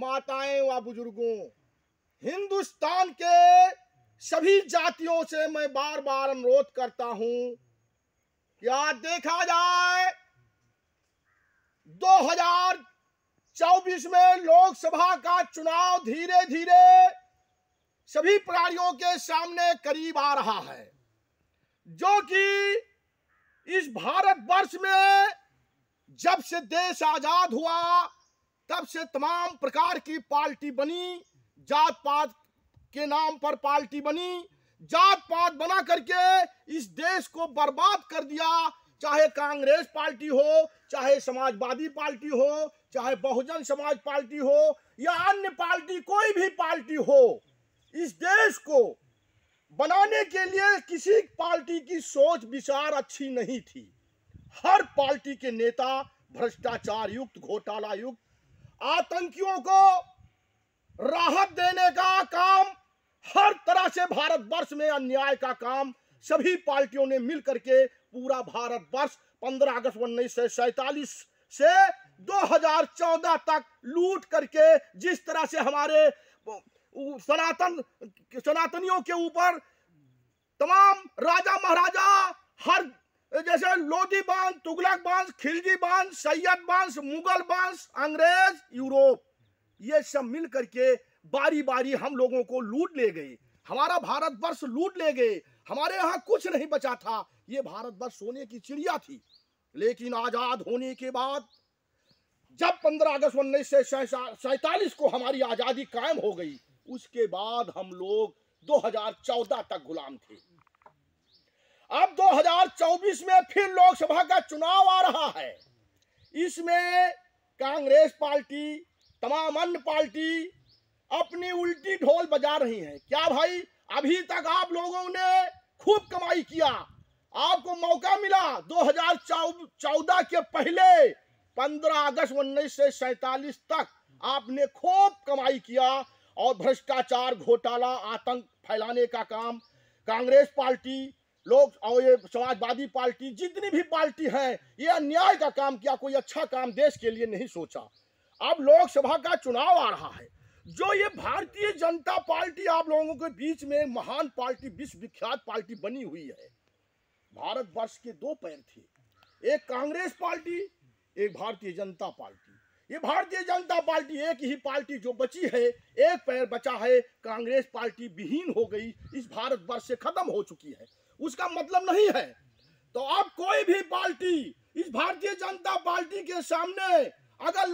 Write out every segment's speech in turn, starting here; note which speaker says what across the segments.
Speaker 1: माताएं व बुजुर्गों, हिंदुस्तान के सभी जातियों से मैं बार बार अनुरोध करता हूं कि आज देखा जाए 2024 में लोकसभा का चुनाव धीरे धीरे सभी प्राणियों के सामने करीब आ रहा है, जो कि इस भारतवर्ष में जब से देश आजाद हुआ तब से तमाम प्रकार की पार्टी बनी। जात पात के नाम पर पार्टी बनी, जात पात बना करके इस देश को बर्बाद कर दिया। चाहे कांग्रेस पार्टी हो, चाहे समाजवादी पार्टी हो, चाहे बहुजन समाज पार्टी हो या अन्य पार्टी, कोई भी पार्टी हो, इस देश को बनाने के लिए किसी पार्टी की सोच विचार अच्छी नहीं थी। हर पार्टी के नेता भ्रष्टाचार युक्त, घोटाला युक्त, आतंकियों को राहत देने का काम, हर तरह से भारतवर्ष में अन्याय का काम सभी पार्टियों ने मिलकर के पूरा भारतवर्ष 15 अगस्त 1947 से 2014 तक लूट करके, जिस तरह से हमारे सनातनियों के ऊपर तमाम राजा महाराजा, हर जैसे लोधी वंश, तुगलक वंश, खिलजी वंश, सैयद वंश, मुगल वंश, अंग्रेज, यूरोप, ये सब मिल करके बारी बारी हम लोगों को लूट ले गए। हमारा भारतवर्ष लूट ले गए। हमारे यहाँ कुछ नहीं बचा था। ये भारतवर्ष सोने की चिड़िया थी। लेकिन आजाद होने के बाद जब 15 अगस्त 1947 को हमारी आजादी कायम हो गई, उसके बाद हम लोग 2014 तक गुलाम थे। अब 2024 में फिर लोकसभा का चुनाव आ रहा है। इसमें कांग्रेस पार्टी, तमाम अन्य पार्टी अपनी उल्टी ढोल बजा रही हैं। क्या भाई, अभी तक आप लोगों ने खूब कमाई किया, आपको मौका मिला 2014 के पहले 15 अगस्त 1947 तक आपने खूब कमाई किया और भ्रष्टाचार, घोटाला, आतंक फैलाने का काम कांग्रेस पार्टी, लोग और ये समाजवादी पार्टी, जितनी भी पार्टी है, ये अन्याय का काम किया। कोई अच्छा काम देश के लिए नहीं सोचा। अब लोकसभा का चुनाव आ रहा है, जो ये भारतीय जनता पार्टी आप लोगों के बीच में महान पार्टी, विश्वविख्यात पार्टी बनी हुई है। भारतवर्ष के दो पैर थे, एक कांग्रेस पार्टी, एक भारतीय जनता पार्टी। ये भारतीय जनता पार्टी एक ही पार्टी जो बची है, एक पैर बचा है। कांग्रेस पार्टी विहीन हो गई, इस भारतवर्ष से खत्म हो चुकी है। उसका मतलब नहीं है। तो अब कोई भी पार्टी इस भारतीय जनता पार्टी के सामने अगर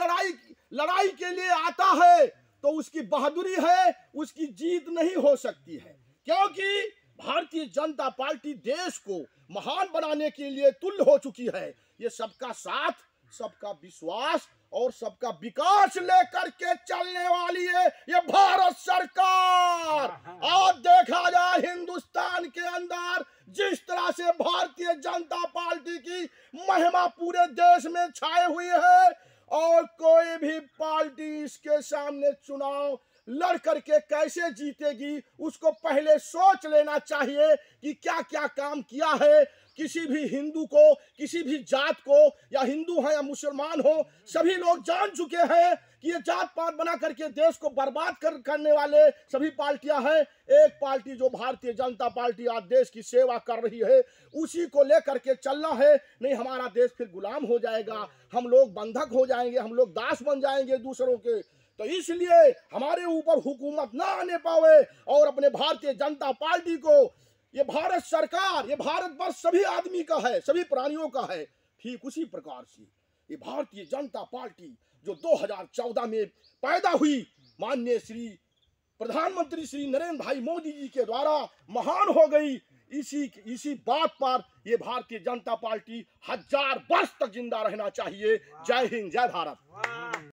Speaker 1: लड़ाई के लिए आता है तो उसकी बहादुरी है, उसकी जीत नहीं हो सकती है। क्योंकि भारतीय जनता पार्टी देश को महान बनाने के लिए तुल्य हो चुकी है। ये सबका साथ, सबका विश्वास और सबका विकास लेकर के चलने वाली है ये भारत सरकार। आज देखा जाए हिंदुस्तान के अंदर जिस तरह से भारतीय जनता पार्टी की महिमा पूरे देश में छाए हुई है, और कोई भी पार्टी इसके सामने चुनाव लड़ करके कैसे जीतेगी, उसको पहले सोच लेना चाहिए कि क्या क्या काम किया है। किसी भी हिंदू को, किसी भी जात को, या हिंदू है या मुसलमान हो, सभी लोग जान चुके हैं कि ये जात पात बना करके देश को बर्बाद करने वाले सभी पार्टियां हैं। एक पार्टी जो भारतीय जनता पार्टी आज देश की सेवा कर रही है, उसी को लेकर के चलना है। नहीं हमारा देश फिर गुलाम हो जाएगा, हम लोग बंधक हो जाएंगे, हम लोग दास बन जाएंगे दूसरों के। तो इसलिए हमारे ऊपर हुकूमत ना आने पावे और अपने भारतीय जनता पार्टी को, ये भारत सरकार, ये भारतवर्ष सभी आदमी का है, सभी प्राणियों का है। ठीक उसी प्रकार से ये भारतीय जनता पार्टी जो 2014 में पैदा हुई, माननीय श्री प्रधानमंत्री श्री नरेंद्र भाई मोदी जी के द्वारा महान हो गई। इसी बात पर ये भारतीय जनता पार्टी 1000 वर्ष तक जिंदा रहना चाहिए। जय हिंद, जय भारत।